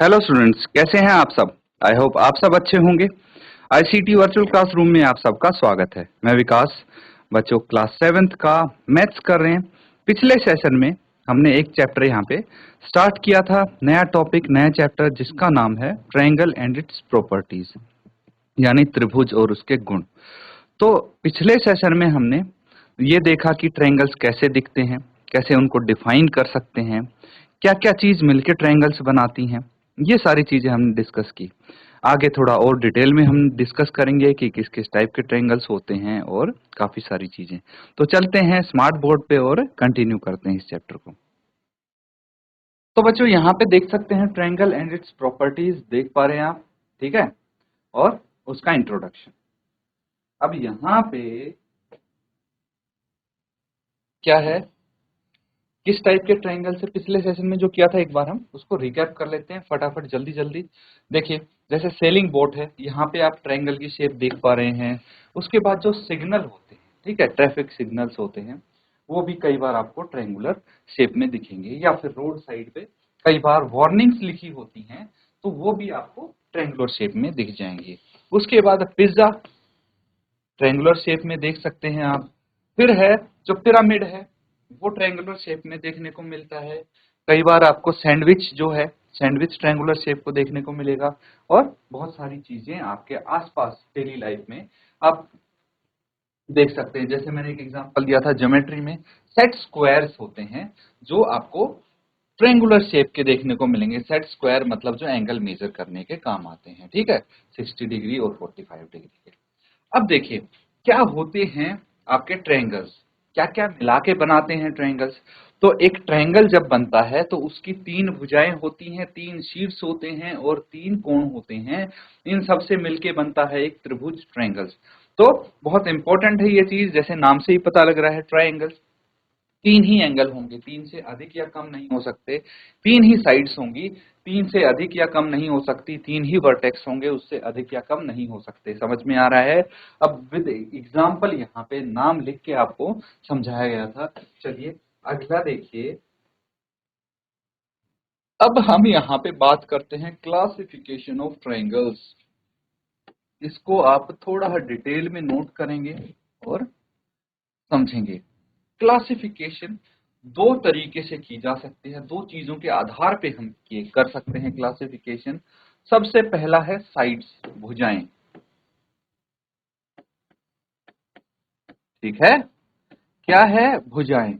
Hello students, कैसे हैं आप सब। आई होप आप सब अच्छे होंगे। आईसीटी वर्चुअल क्लासरूम में आप सबका स्वागत है। मैं विकास। बच्चों क्लास 7th का मैथ्स कर रहे हैं। पिछले सेशन में हमने एक चैप्टर यहाँ पे स्टार्ट किया था, नया टॉपिक, नया चैप्टर, जिसका नाम है ट्रायंगल एंड इट्स प्रॉपर्टीज, यानी त्रिभुज और उसके गुण। तो पिछले सेशन में हमने ये देखा कि ट्रायंगल्स कैसे दिखते हैं, कैसे उनको डिफाइन कर सकते हैं, क्या क्या चीज मिलकर ट्रायंगल्स बनाती हैं। ये सारी चीजें हमने डिस्कस की। आगे थोड़ा और डिटेल में हम डिस्कस करेंगे कि किस किस टाइप के ट्रायंगल्स होते हैं और काफी सारी चीजें। तो चलते हैं स्मार्ट बोर्ड पे और कंटिन्यू करते हैं इस चैप्टर को। तो बच्चों यहाँ पे देख सकते हैं ट्रायंगल एंड इट्स प्रॉपर्टीज, देख पा रहे हैं आप, ठीक है, और उसका इंट्रोडक्शन। अब यहाँ पे क्या है, किस टाइप के ट्रायंगल से पिछले सेशन में जो किया था, एक बार हम उसको रिकैप कर लेते हैं फटाफट जल्दी जल्दी। देखिए, जैसे सेलिंग बोट है, यहाँ पे आप ट्रायंगल की शेप देख पा रहे हैं। उसके बाद जो सिग्नल होते हैं, ठीक है, ट्रैफिक सिग्नल्स होते हैं, वो भी कई बार आपको ट्रायंगुलर शेप में दिखेंगे, या फिर रोड साइड पे कई बार वार्निंग्स लिखी होती हैं, तो वो भी आपको ट्रायंगुलर शेप में दिख जाएंगे। उसके बाद पिज्जा ट्रायंगुलर शेप में देख सकते हैं आप। फिर है जो पिरामिड है, वो ट्रायंगुलर शेप में देखने को मिलता है। कई बार आपको सैंडविच जो है, सैंडविच ट्रायंगुलर शेप को देखने को मिलेगा। और बहुत सारी चीजें आपके आसपास डेली लाइफ में आप देख सकते हैं। जैसे मैंने एक एग्जांपल दिया था ज्योमेट्री में, सेट स्क्वायर्स होते हैं जो आपको ट्रायंगुलर शेप के देखने को मिलेंगे। सेट स्क्वायर मतलब जो एंगल मेजर करने के काम आते हैं, ठीक है, 60 डिग्री और 45 डिग्री के। अब देखिए क्या होते हैं आपके ट्रायंगल्स, क्या क्या मिला के बनाते हैं ट्रायंगल्स। तो एक ट्रायंगल जब बनता है तो उसकी 3 भुजाएं होती हैं, 3 शीर्ष होते हैं और 3 कोण होते हैं। इन सब से मिलके बनता है एक त्रिभुज, ट्रायंगल्स। तो बहुत इंपॉर्टेंट है ये चीज, जैसे नाम से ही पता लग रहा है, ट्रायंगल्स 3 ही एंगल होंगे, 3 से अधिक या कम नहीं हो सकते। 3 ही साइड्स होंगी, 3 से अधिक या कम नहीं हो सकती। 3 ही वर्टेक्स होंगे, उससे अधिक या कम नहीं हो सकते। समझ में आ रहा है। अब विद एग्जाम्पल यहाँ पे नाम लिख के आपको समझाया गया था। चलिए अगला देखिए। अब हम यहाँ पे बात करते हैं क्लासिफिकेशन ऑफ ट्रायंगल्स। इसको आप थोड़ा डिटेल में नोट करेंगे और समझेंगे। क्लासिफिकेशन 2 तरीके से की जा सकती है, 2 चीजों के आधार पे हम ये कर सकते हैं क्लासिफिकेशन। सबसे पहला है साइड्स, भुजाएं, ठीक है, क्या है, भुजाएं।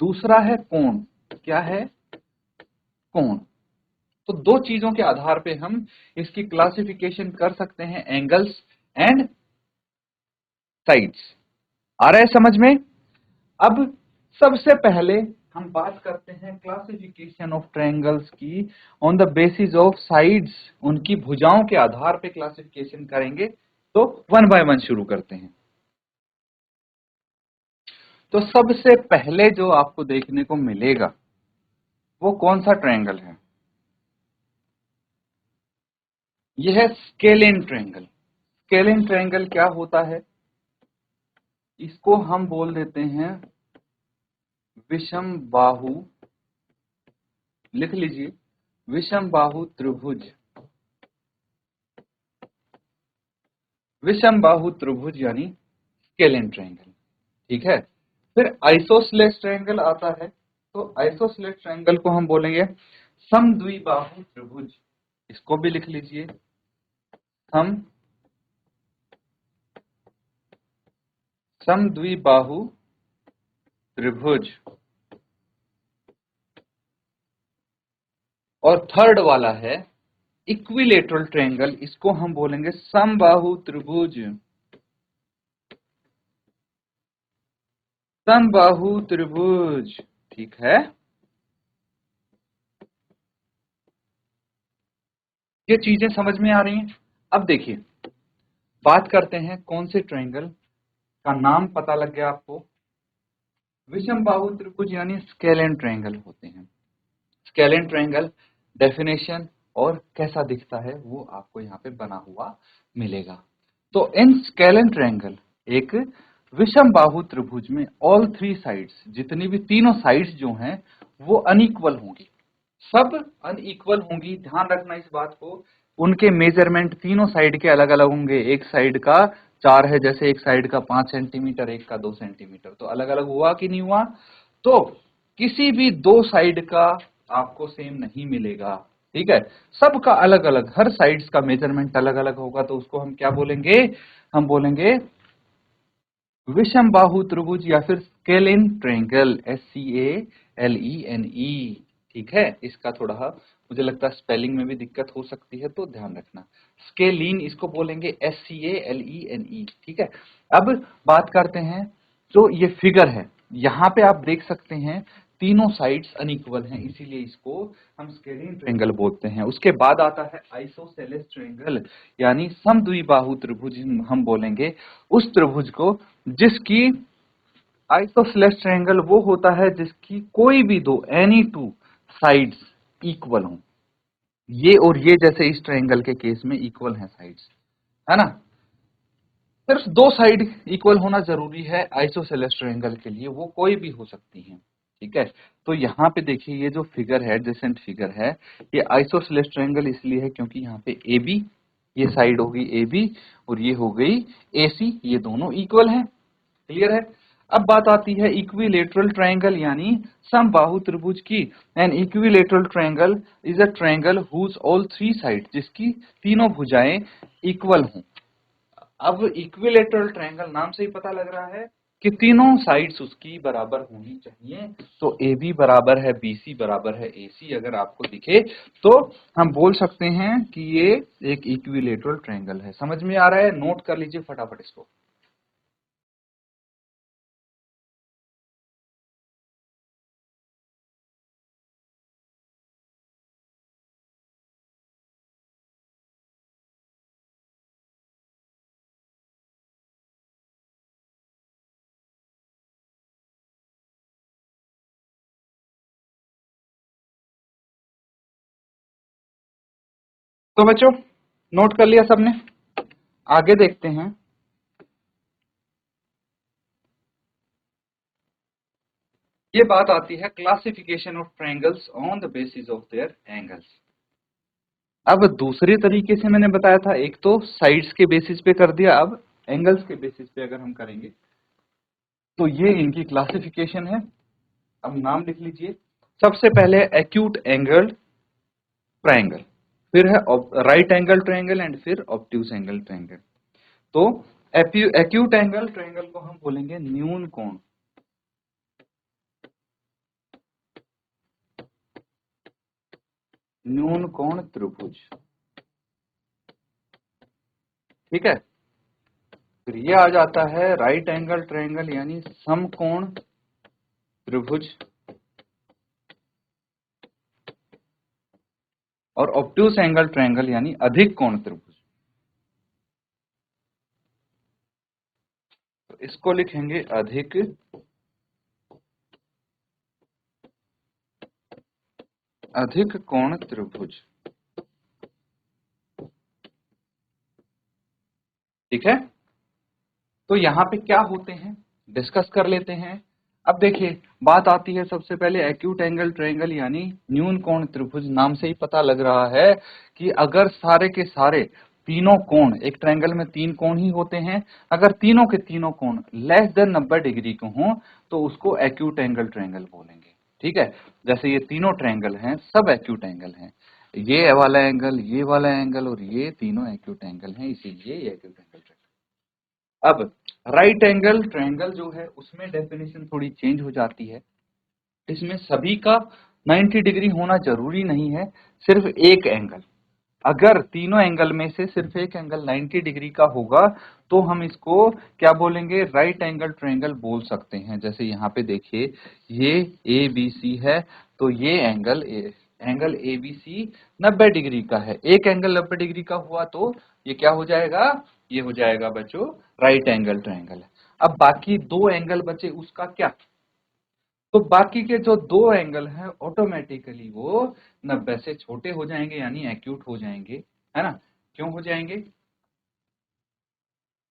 दूसरा है कोण, क्या है, कोण। तो 2 चीजों के आधार पे हम इसकी क्लासिफिकेशन कर सकते हैं, एंगल्स एंड साइड्स। आ रहा है समझ में। अब सबसे पहले हम बात करते हैं क्लासिफिकेशन ऑफ ट्रायंगल्स की on the basis of sides. उनकी भुजाओं के आधार पे क्लासिफिकेशन करेंगे। तो वन बाय वन शुरू करते हैं। तो सबसे पहले जो आपको देखने को मिलेगा वो कौन सा ट्रायंगल है, यह है स्केलिन ट्रायंगल। स्केलिन ट्रायंगल क्या होता है, इसको हम बोल देते हैं विषम बाहु, लिख लीजिए, विषम बाहु त्रिभुज। विषम बाहु त्रिभुज यानी स्केलिन ट्रायंगल, ठीक है। फिर आइसोसेलेस ट्रायंगल आता है। तो आइसोसेलेस ट्रायंगल को हम बोलेंगे समद्विबाहु त्रिभुज। इसको भी लिख लीजिए, सम समद्विबाहु त्रिभुज। और थर्ड वाला है इक्विलेटरल ट्रायंगल, इसको हम बोलेंगे समबाहु त्रिभुज। समबाहु त्रिभुज, ठीक है। ये चीजें समझ में आ रही हैं। अब देखिए बात करते हैं कौन से ट्रायंगल का नाम पता लग गया आपको। विषम बाहु त्रिभुज यानी स्केलिन ट्रायंगल होते हैं। स्केलिन ट्रायंगल डेफिनेशन और कैसा दिखता है वो आपको यहाँ पे बना हुआ मिलेगा। तो इन स्केलिन ट्रायंगल, एक विषम बाहु त्रिभुज में ऑल 3 साइड्स, जितनी भी तीनों साइड्स जो हैं वो अनइक्वल होंगी। सब अनइक्वल होंगी, ध्यान रखना इस बात को। उनके मेजरमेंट तीनों साइड के अलग अलग होंगे। एक साइड का 4 है, जैसे एक साइड का 5 सेंटीमीटर, एक का 2 सेंटीमीटर, तो अलग अलग हुआ कि नहीं हुआ? तो किसी भी दो साइड का आपको सेम नहीं मिलेगा, ठीक है। सबका अलग अलग, हर साइड्स का मेजरमेंट अलग अलग होगा, तो उसको हम क्या बोलेंगे? हम बोलेंगे विषम बाहु त्रिभुज या फिर स्केलिन ट्रायंगल, SCALENE। ठीक है, इसका थोड़ा मुझे लगता है स्पेलिंग में भी दिक्कत हो सकती है, तो ध्यान रखना। स्केलिन इसको बोलेंगे, SCALENE। ठीक है, अब बात करते हैं, जो ये फिगर है यहाँ पे आप देख सकते हैं तीनों साइड्स अनइक्वल हैं, इसीलिए इसको हम स्केलिन ट्रायंगल बोलते हैं। उसके बाद आता है आइसोसेलेस ट्रायंगल, यानी समद्विबाहु त्रिभुज हम बोलेंगे उस त्रिभुज को जिसकी, आइसोसेलेस ट्रायंगल वो होता है जिसकी कोई भी दो, एनी टू साइड्स इक्वल हो। ये और ये जैसे इस ट्रायंगल के केस में इक्वल हैं साइड्स, है ना। सिर्फ दो साइड इक्वल होना जरूरी है आइसोसेलेस ट्रायंगल के लिए, वो कोई भी हो सकती है, ठीक है। तो यहाँ पे देखिए ये जो फिगर है, एडजेसेंट फिगर है, ये आइसोसेलेस ट्रायंगल इसलिए है क्योंकि यहाँ पे AB, ये साइड हो गई AB और ये हो गई AC, ये दोनों इक्वल हैं। क्लियर है। अब बात आती है इक्विलेटरल ट्रायंगल यानी समबाहु त्रिभुज की। An equilateral triangle is a triangle whose all three side, जिसकी तीनों भुजाएं इक्वल हों। अब इक्विलेटरल ट्रायंगल नाम से ही पता लग रहा है कि तीनों साइड्स उसकी बराबर होनी चाहिए। तो AB बराबर है BC बराबर है AC अगर आपको दिखे तो हम बोल सकते हैं कि ये एक इक्विलेटरल ट्रायंगल है। समझ में आ रहा है? नोट कर लीजिए फटाफट इसको। तो बच्चों नोट कर लिया सबने? आगे देखते हैं। ये बात आती है classification of triangles on the basis of their angles. अब दूसरे तरीके से मैंने बताया था, एक तो साइड्स के बेसिस पे कर दिया, अब एंगल्स के बेसिस पे अगर हम करेंगे तो ये इनकी क्लासिफिकेशन है। अब नाम लिख लीजिए। सबसे पहले एक्यूट एंगल ट्रायंगल, फिर है राइट एंगल ट्रायंगल एंड फिर ऑब्ट्यूज एंगल ट्रायंगल। तो एक्यूट एंगल ट्रायंगल को हम बोलेंगे न्यून कोण, न्यून कोण त्रिभुज, ठीक है। फिर ये आ जाता है राइट एंगल ट्रायंगल यानी समकोण त्रिभुज, और ऑब्ट्यूज एंगल ट्रायंगल यानी अधिक कोण त्रिभुज। तो इसको लिखेंगे अधिक कोण त्रिभुज, ठीक है। तो यहाँ पे क्या होते हैं डिस्कस कर लेते हैं। अब देखिए बात आती है सबसे पहले एक्यूट एंगल ट्रायंगल यानी न्यून कोण त्रिभुज। नाम से ही पता लग रहा है कि अगर सारे के सारे तीनों कोण, एक ट्रायंगल में तीन कोण ही होते हैं, अगर तीनों के तीनों कोण लेस देन 90 डिग्री के हों तो उसको एक्यूट एंगल ट्रायंगल बोलेंगे, ठीक है। जैसे ये तीनों ट्रायंगल हैं सब एक्यूट एंगल हैं, ये वाला एंगल, ये वाला एंगल और ये तीनों एक्यूट एंगल हैं, इसीलिए ये एक्यूट एंगल ट्रायंगल। अब राइट एंगल ट्रायंगल जो है उसमें डेफिनेशन थोड़ी चेंज हो जाती है। इसमें सभी का 90 डिग्री होना जरूरी नहीं है, सिर्फ एक एंगल, अगर तीनों एंगल में से सिर्फ एक एंगल 90 डिग्री का होगा तो हम इसको क्या बोलेंगे? राइट एंगल ट्रायंगल बोल सकते हैं। जैसे यहाँ पे देखिए ये ABC है, तो ये एंगल ABC 90 डिग्री का है। एक एंगल 90 डिग्री का हुआ तो ये क्या हो जाएगा? ये हो जाएगा बच्चों राइट एंगल ट्रायंगल। अब बाकी दो एंगल बचे, उसका क्या? तो बाकी के जो दो एंगल हैं ऑटोमेटिकली वो 90 से छोटे हो जाएंगे यानी एक्यूट हो जाएंगे, है ना। क्यों हो जाएंगे?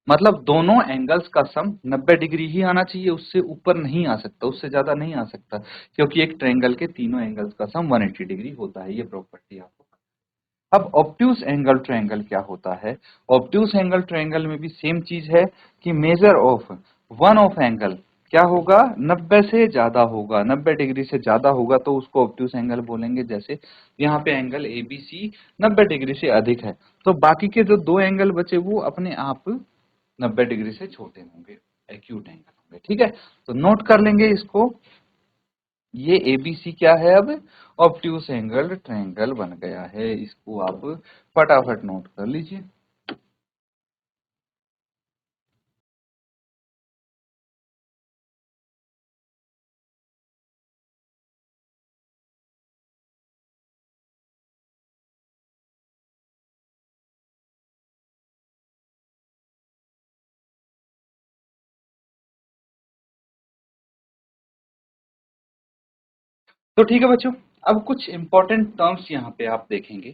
मतलब दोनों एंगल्स का सम 90 डिग्री ही आना चाहिए, उससे ऊपर नहीं आ सकता, उससे ज्यादा नहीं आ सकता, क्योंकि एक ट्रायंगल के तीनों एंगल्स का सम 180 डिग्री होता है। ये प्रॉपर्टी आपको। अब ऑब्ट्यूज एंगल ट्रायंगल क्या होता है? ऑब्ट्यूज एंगल ट्रायंगल में भी सेम चीज है कि measure of one of angle क्या होगा, 90 से ज्यादा होगा, 90 डिग्री से ज्यादा होगा तो उसको ऑब्ट्यूज एंगल बोलेंगे। जैसे यहाँ पे एंगल एबीसी 90 डिग्री से अधिक है, तो बाकी के जो दो एंगल बचे वो अपने आप 90 डिग्री से छोटे होंगे, एक्यूट एंगल होंगे। ठीक है, तो नोट कर लेंगे इसको। ये एबीसी क्या है, अब ऑब्ट्यूज एंगल ट्रायंगल बन गया है। इसको आप फटाफट नोट कर लीजिए। तो ठीक है बच्चों, अब कुछ इंपॉर्टेंट टर्म्स यहाँ पे आप देखेंगे।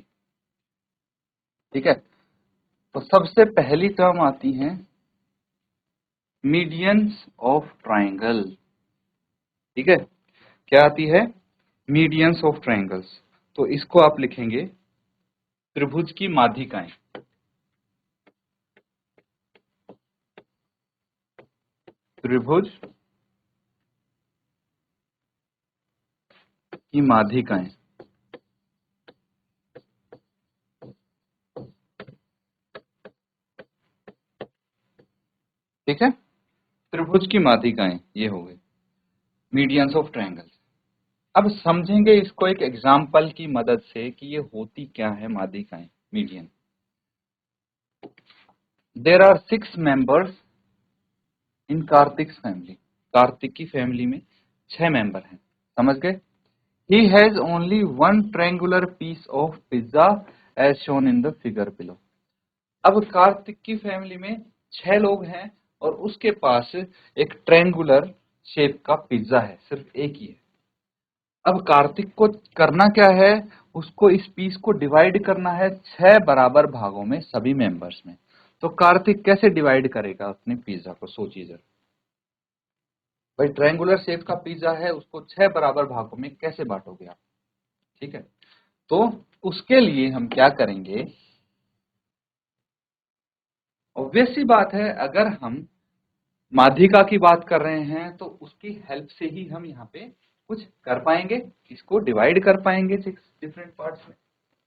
ठीक है, तो सबसे पहली टर्म आती है मीडियंस ऑफ ट्रायंगल। ठीक है, क्या आती है? Medians of triangles. तो इसको आप लिखेंगे त्रिभुज की माध्यिकाएं। त्रिभुज की माध्यिकाएं। ठीक है, त्रिभुज की माध्यिकाएं ये हो गई मीडियंस ऑफ ट्रायंगल। अब समझेंगे इसको एक एग्जाम्पल की मदद से कि ये होती क्या है माध्यिकाएं, median. There are 6 members in Kartik family. Kartik की फैमिली में 6 मेंबर हैं, समझ गए? He has only one triangular piece of pizza as shown in the figure below. अब कार्तिक की फैमिली में 6 लोग हैं और उसके पास एक ट्रायंगुलर शेप का पिज्जा है, सिर्फ एक ही है। अब कार्तिक को करना क्या है, उसको इस पीस को डिवाइड करना है 6 बराबर भागों में सभी मेंबर्स में। तो कार्तिक कैसे डिवाइड करेगा अपने पिज्जा को, सोचिए जरा। भाई ट्रायंगुलर शेप का पिज्जा है, उसको 6 बराबर भागों में कैसे बांटोगे आप? ठीक है, तो उसके लिए हम क्या करेंगे, ऑब्वियस सी बात है, अगर हम माध्यिका की बात कर रहे हैं तो उसकी हेल्प से ही हम यहाँ पे कुछ कर पाएंगे, इसको डिवाइड कर पाएंगे 6 डिफरेंट पार्ट्स में।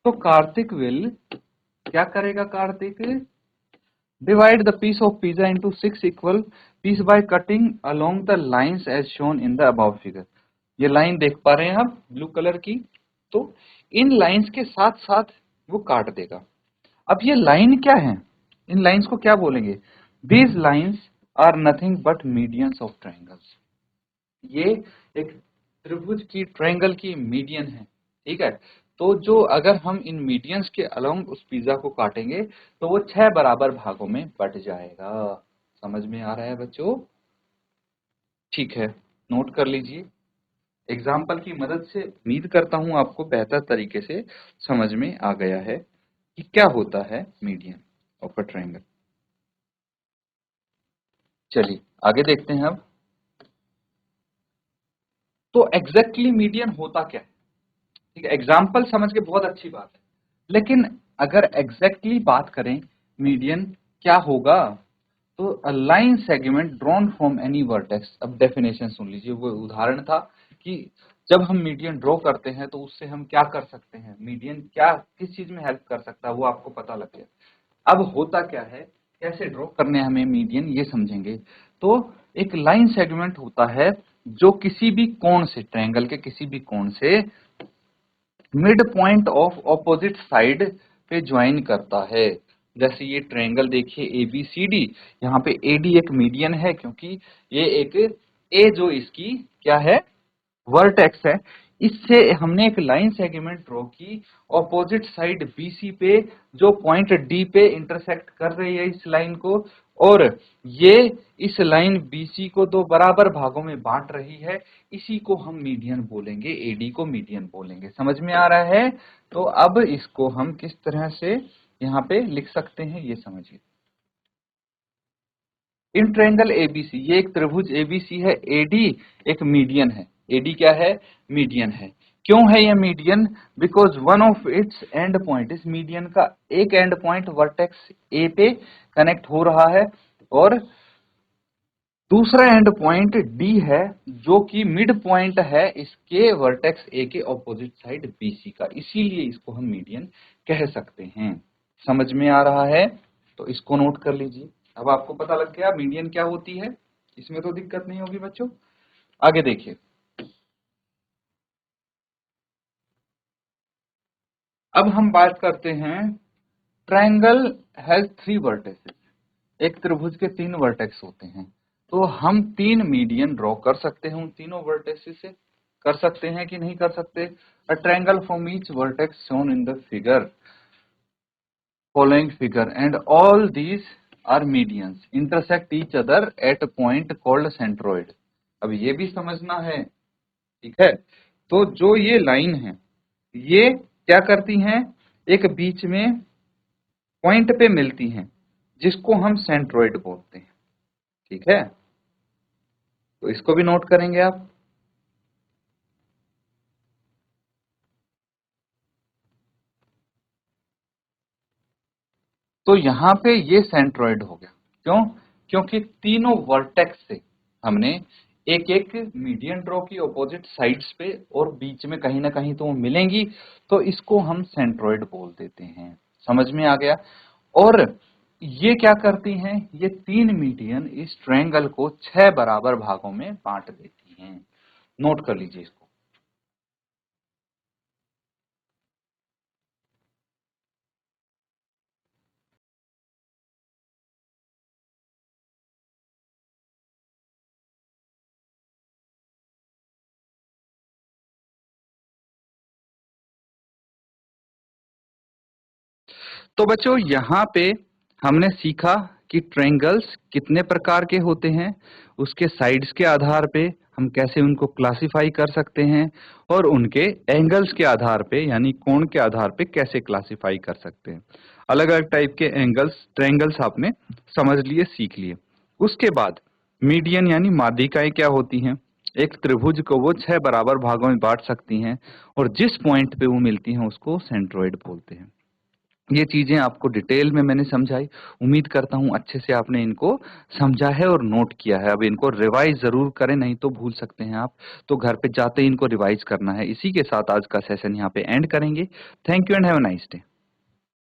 तो कार्तिक विल क्या करेगा, Kartik divide the piece of pizza into 6 equal piece by cutting along the lines as shown in the above figure. ये लाइन देख पा रहे हैं आप ब्लू कलर की, तो इन लाइंस के साथ साथ वो काट देगा। अब ये लाइन क्या है, इन लाइंस को क्या बोलेंगे? These lines are nothing but medians of triangles. ये एक त्रिभुज की ट्रायंगल की मीडियन है। ठीक है, तो जो अगर हम इन मीडियंस के अलोंग उस पिज्जा को काटेंगे तो वो 6 बराबर भागों में बट जाएगा। समझ में आ रहा है बच्चों? ठीक है, नोट कर लीजिए। एग्जाम्पल की मदद से उम्मीद करता हूं आपको बेहतर तरीके से समझ में आ गया है कि क्या होता है मीडियन ऑफ अ ट्रायंगल। चलिए आगे देखते हैं अब। तो एग्जैक्टली मीडियन होता क्या है? ठीक है, एग्जाम्पल समझ के बहुत अच्छी बात है, लेकिन अगर एग्जैक्टली बात करें मीडियन क्या होगा, तो a line segment drawn from any vertex. अब डेफिनेशन सुन लीजिए, वो उदाहरण था कि जब हम मीडियन ड्रॉ करते हैं तो उससे हम क्या कर सकते हैं, मीडियन क्या किस चीज में हेल्प कर सकता है वो आपको पता लग गया। अब होता क्या है, कैसे ड्रॉ करने हैं हमें मीडियन ये समझेंगे। तो एक लाइन सेगमेंट होता है जो किसी भी कोण से, ट्रायंगल के किसी भी कोण से mid point of opposite side पे ज्वाइन करता है। जैसे ये ट्रायंगल देखिए ABCD, यहाँ पे AD एक मीडियन है क्योंकि ये एक ए जो इसकी क्या है, वर्टेक्स है। इससे हमने एक लाइन सेगमेंट ड्रॉ की ऑपोजिट साइड BC पे, जो पॉइंट D पे इंटरसेक्ट कर रही है इस लाइन को, और ये इस लाइन BC को दो बराबर भागों में बांट रही है। इसी को हम मीडियन बोलेंगे, AD को मीडियन बोलेंगे। समझ में आ रहा है? तो अब इसको हम किस तरह से यहाँ पे लिख सकते हैं ये समझिए। इन ट्रायंगल एबीसी, ये एक त्रिभुज एबीसी है, एडी एक मीडियन है। एडी क्या है? मीडियन है। क्यों है ये median? Because one of its and point, इस मीडियन का एक एंड पॉइंट वर्टेक्स ए पे कनेक्ट हो रहा है और दूसरा एंड पॉइंट डी है जो कि मिड पॉइंट है इसके वर्टेक्स ए के ऑपोजिट साइड बीसी का, इसीलिए इसको हम मीडियन कह सकते हैं। समझ में आ रहा है? तो इसको नोट कर लीजिए। अब आपको पता लग गया मीडियन क्या होती है, इसमें तो दिक्कत नहीं होगी बच्चों। आगे देखिए, अब हम बात करते हैं ट्रायंगल हैज थ्री वर्टेक्सेस, एक त्रिभुज के तीन वर्टेक्स होते हैं, तो हम तीन मीडियन ड्रॉ कर सकते हैं उन तीनों वर्टेक्सेस से। कर सकते हैं कि नहीं कर सकते? A triangle from each vertex shown in the figure, following figure, and all these are medians intersect each other at a point called centroid। अब ये भी समझना है, ठीक है? तो जो ये लाइन है ये क्या करती हैं, एक बीच में पॉइंट पे मिलती हैं जिसको हम सेंट्रोइड बोलते हैं, ठीक है? तो इसको भी नोट करेंगे आप। तो यहाँ पे ये सेंट्रोइड हो गया। क्यों? क्योंकि तीनों वर्टेक्स से हमने एक एक मीडियन ड्रॉ की ऑपोजिट साइड्स पे और बीच में कहीं ना कहीं तो वो मिलेंगी, तो इसको हम सेंट्रोइड बोल देते हैं। समझ में आ गया? और ये क्या करती हैं, ये तीन मीडियन इस ट्रायंगल को 6 बराबर भागों में बांट देती हैं। नोट कर लीजिए इसको। तो बच्चों यहाँ पे हमने सीखा कि ट्रायंगल्स कितने प्रकार के होते हैं, उसके साइड्स के आधार पे हम कैसे उनको क्लासिफाई कर सकते हैं और उनके एंगल्स के आधार पे यानी कोण के आधार पे कैसे क्लासिफाई कर सकते हैं। अलग अलग टाइप के एंगल्स ट्रायंगल्स आपने समझ लिए, सीख लिए। उसके बाद मीडियन यानी माध्यिकाएं क्या होती हैं, एक त्रिभुज को वो 6 बराबर भागों में बांट सकती हैं और जिस पॉइंट पे वो मिलती हैं उसको सेंट्रोइड बोलते हैं। ये चीजें आपको डिटेल में मैंने समझाई। उम्मीद करता हूं अच्छे से आपने इनको समझा है और नोट किया है। अब इनको रिवाइज जरूर करें, नहीं तो भूल सकते हैं आप। तो घर पे जाते ही इनको रिवाइज करना है। इसी के साथ आज का सेशन यहाँ पे एंड करेंगे। Thank you and have a nice day.